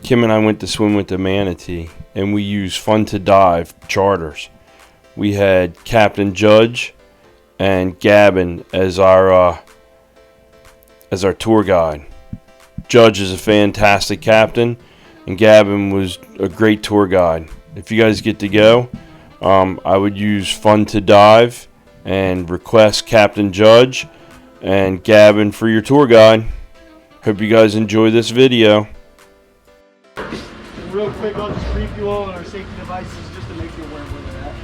Kim and I went to swim with the Manatee, and we used Fun to Dive charters. We had Captain Judge and Gabin as our tour guide. Judge is a fantastic captain, and Gabin was a great tour guide. If you guys get to go, I would use Fun to Dive and request Captain Judge and Gabin for your tour guide. Hope you guys enjoy this video. Real quick, I'll just brief you all on our safety devices just to make you aware of where they're at.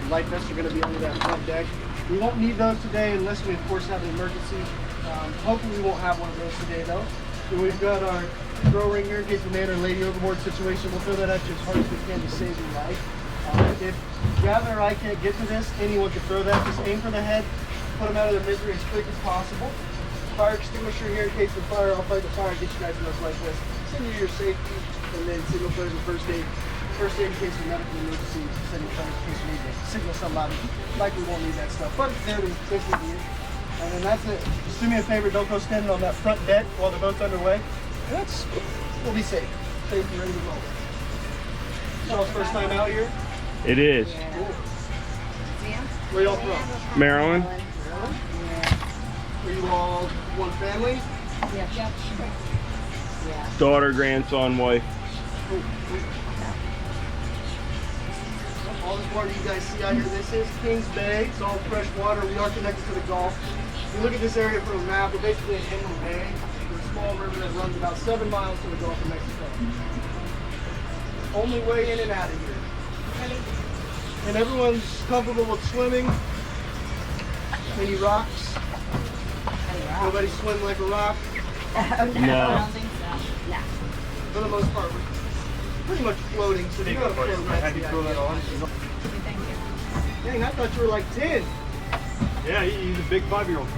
So life vests are going to be under that front deck. We won't need those today unless we, of course, have an emergency. Hopefully we won't have one of those today, though. So we've got our throw ring here in case the man or lady overboard situation. We'll throw that at you as hard as we can to save your life. If Gavin or I can't get to this, anyone can throw that. Just aim for the head, put them out of their misery as quick as possible. Fire extinguisher here in case of fire. I'll fight the fire and get you guys in those life vests. Send you your safety, and then signal flares and first aid. First aid in case of medical emergency. Signal flares in case you need to signal somebody. Likely won't need that stuff, but it's there to safely be in. And then that's it. Just do me a favor, don't go standing on that front deck while the boat's underway. We'll be safe. Safe and ready to roll. Y'all's first time out here? It is. Cool. Where y'all from? Maryland. Are you all one family? Yep. Yeah. Daughter, grandson, wife. Cool. All this water you guys see out here, this is Kings Bay. It's all fresh water. We are connected to the Gulf. If you look at this area from a map, we're basically in Inland Bay. There's a small river that runs about 7 miles to the Gulf of Mexico. Only way in and out of here. And everyone's comfortable with swimming. Any rocks? Nobody swim like a rock? No. I don't think so. No. For the most part, we're pretty much floating, so you gotta float right. Have you throw that on? Thank you. Dang, I thought you were like 10. Yeah, he's a big 5-year-old. You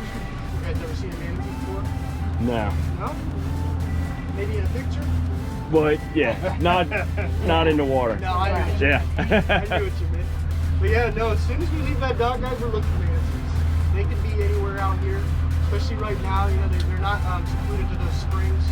guys ever seen a manatee before? No. No? Maybe in a picture? But yeah, not in the water. No, I know what you Yeah. I knew what you meant. But yeah, no, as soon as we leave that dock, guys, we're looking for manatees. They can be anywhere out here, especially right now. You know, they're not secluded to those springs.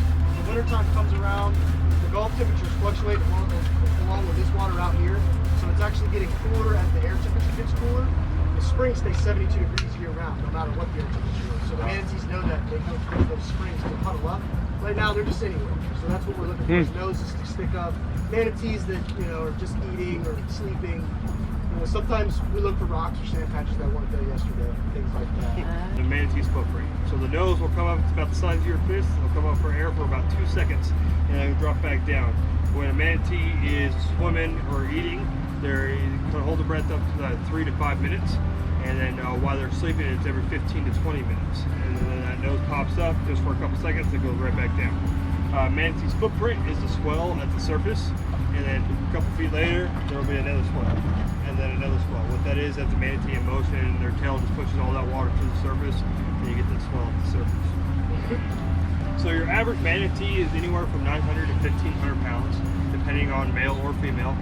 The wintertime comes around, the Gulf temperatures fluctuate along with this water out here. So it's actually getting cooler as the air temperature gets cooler. The spring stays 72 degrees year round, no matter what the air temperature is. So the manatees know that they go towards those springs to huddle up. Right now, they're just anywhere. So that's what we're looking for. Noses to stick up. Manatees that, you know, are just eating or sleeping. You know, sometimes we look for rocks or sand patches that weren't there yesterday, things like that. The manatee's footprint. So the nose will come up, it's about the size of your fist. It'll come up for air for about 2 seconds and then drop back down. When a manatee is swimming or eating, they're going to hold the breath up to 3 to 5 minutes. And then while they're sleeping, it's every 15 to 20 minutes. And then that nose pops up just for a couple seconds and goes right back down. Manatee's footprint is the swell at the surface. And then a couple feet later, there will be another swell. And then another swell. What that is, that's the manatee in motion, and their tail just pushes all that water to the surface, and you get the swell at the surface. So your average manatee is anywhere from 900 to 1,500 pounds, depending on male or female.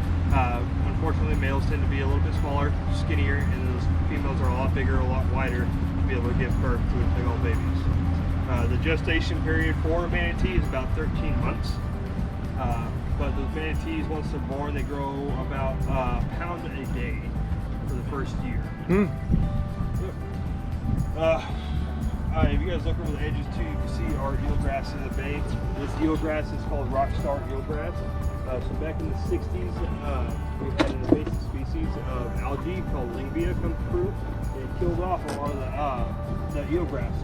Unfortunately, males tend to be a little bit smaller, skinnier, and those females are a lot bigger, a lot wider to be able to give birth to big old babies. The gestation period for a manatee is about 13 months. But those manatees, once they're born, they grow about a pound a day for the first year. If you guys look over the edges too, you can see our eelgrass in the bay. This eelgrass is called rockstar eelgrass. So back in the 60s, we had an invasive species of algae called Lingbia come through. It killed off a lot of the eelgrass.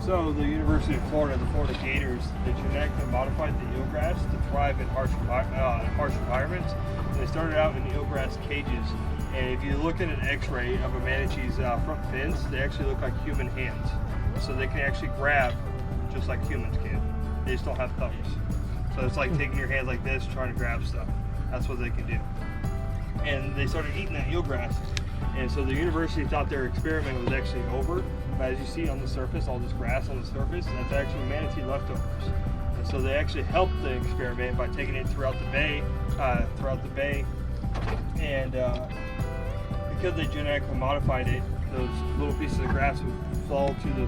So the University of Florida, the Florida Gators, they genetically modified the eelgrass to thrive in harsh environments. And they started out in eelgrass cages. And if you look at an x-ray of a manatee's front fins, they actually look like human hands. So they can actually grab just like humans can. They just don't have thumbs. So it's like taking your hand like this, trying to grab stuff. That's what they can do. And they started eating that eelgrass. And so the university thought their experiment was actually over. But as you see on the surface, all this grass on the surface, that's actually manatee leftovers. And so they actually helped the experiment by taking it throughout the bay. And because they genetically modified it, those little pieces of grass would fall to the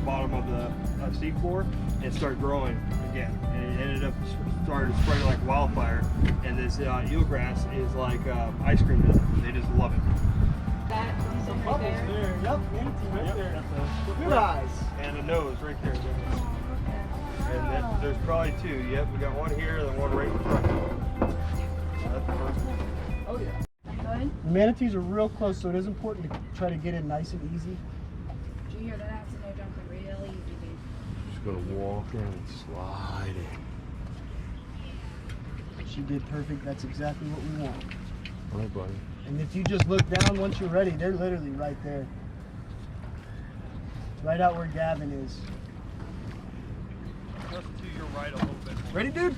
bottom of the seafloor and start growing again. And it ended up started spreading like wildfire, and this eelgrass is like ice cream to them. They just love it. That is right Bubbles there. there. Yep, manatee right Yep, there. that's Good eyes. and a nose right there. Oh, And then there's probably two. Yep, we got one here and then one right in front. That's the first one. Oh yeah. Good. Manatees are real close, so it is important to try to get in nice and easy. Did you hear that? That's no jumping real easy, dude. Just gonna walk in and slide in. She did perfect. That's exactly what we want. All right, buddy. And if you just look down once you're ready, they're literally right there. Right out where Gabin is. Just to your right a little bit. Ready, dude?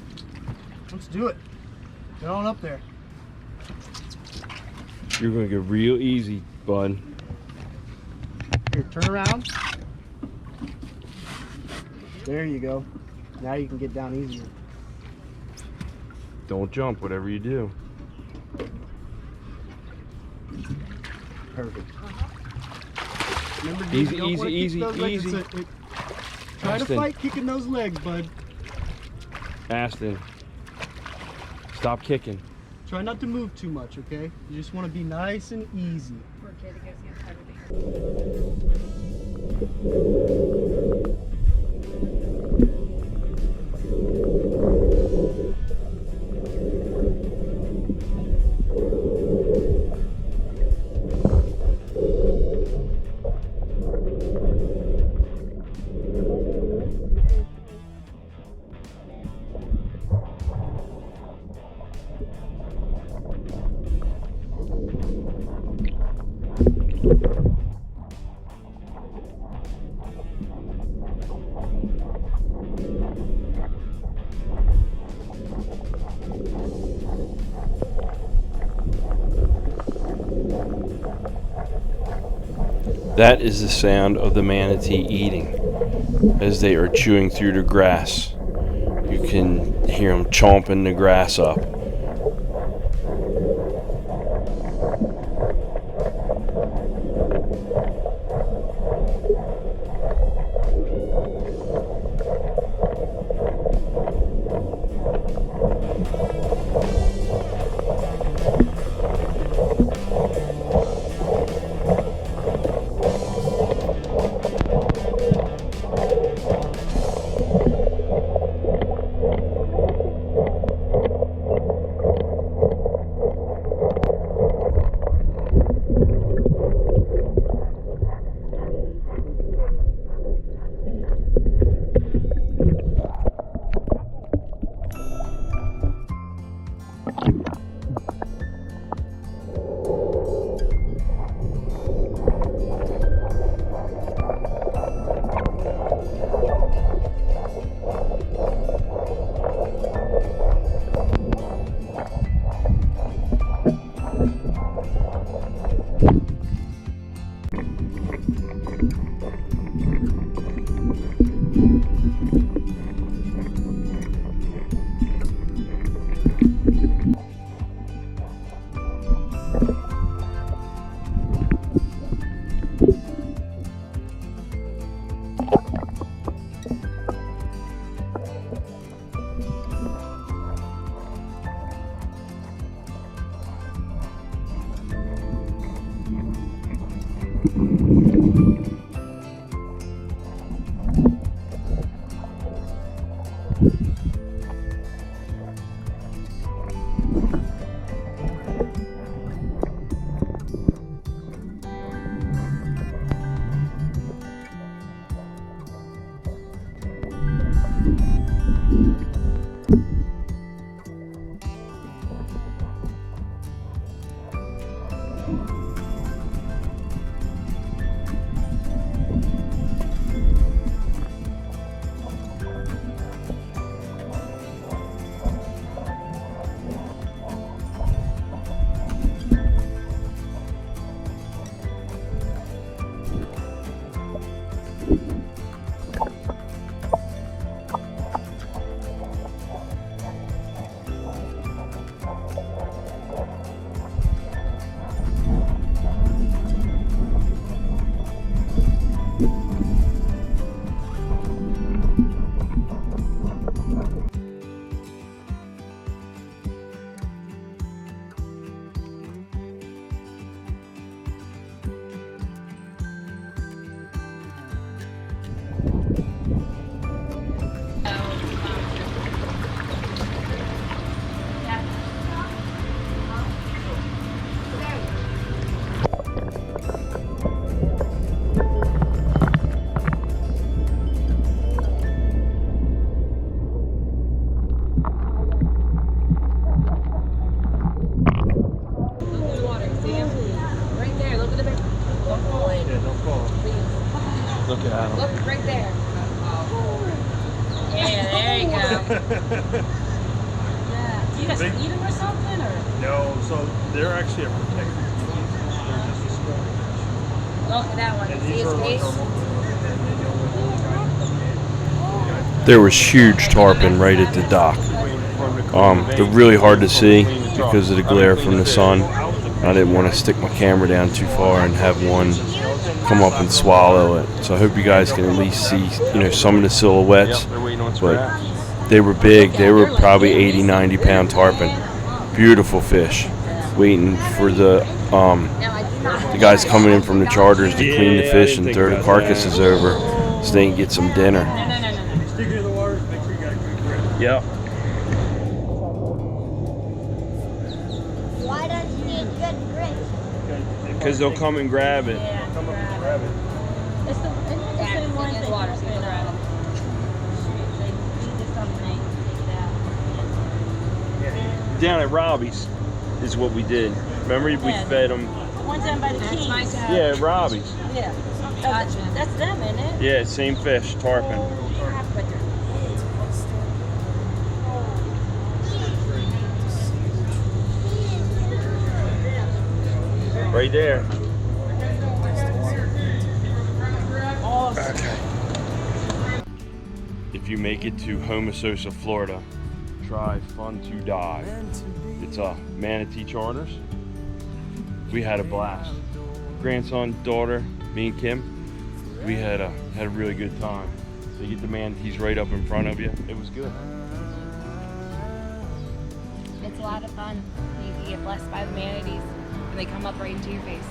Let's do it. Get on up there. You're gonna get real easy, bud. Here, turn around. There you go. Now you can get down easier. Don't jump, whatever you do. Perfect. Remember, dude, Easy, you don't wanna easy, kick those legs. easy. Try to Aston. fight kicking those legs, bud. Aston, stop kicking. Try not to move too much, okay? You just want to be nice and easy. Poor kid, it goes the entire day. That is the sound of the manatee eating as they are chewing through the grass. You can hear them chomping the grass up. Look at him. Look right there. Yeah, there you go. Yeah. Do you guys feed them or something, or? No, so they're actually a protected species. They're just a small fish. Look at that one. And See these his are like face? There was huge tarpon right at the dock. They're really hard to see because of the glare from the sun. I didn't want to stick my camera down too far and have one come up and swallow it. So I hope you guys can at least see, some of the silhouettes. But they were big. They were probably 80, 90 pound tarpon. Beautiful fish. Waiting for the guys coming in from the charters to clean the fish and throw the carcasses over so they can get some dinner. Stick it in the water, make sure you got a good grip. Yep. Why does you need good grip? Because they'll come and grab it. Come up and grab it. It's the same ones that water, you so you spit can grab out. They feed this something, take it out. Down at Robbie's is what we did. Remember, we Yeah. fed them. One's down by the That's keys. my dad. Yeah, at Robbie's. Yeah. Gotcha. That's them, isn't it? Yeah, same fish, tarpon. Right there. Okay. If you make it to Homosassa, Florida, try Fun to Dive. It's a Manatee Charters. We had a blast. Grandson, daughter, me and Kim, we had a really good time. So you get the manatees right up in front of you. It was good. It's a lot of fun. You can get blessed by the manatees, and they come up right into your face.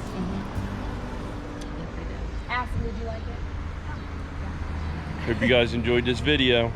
Ask them, did you like it? Hope you guys enjoyed this video.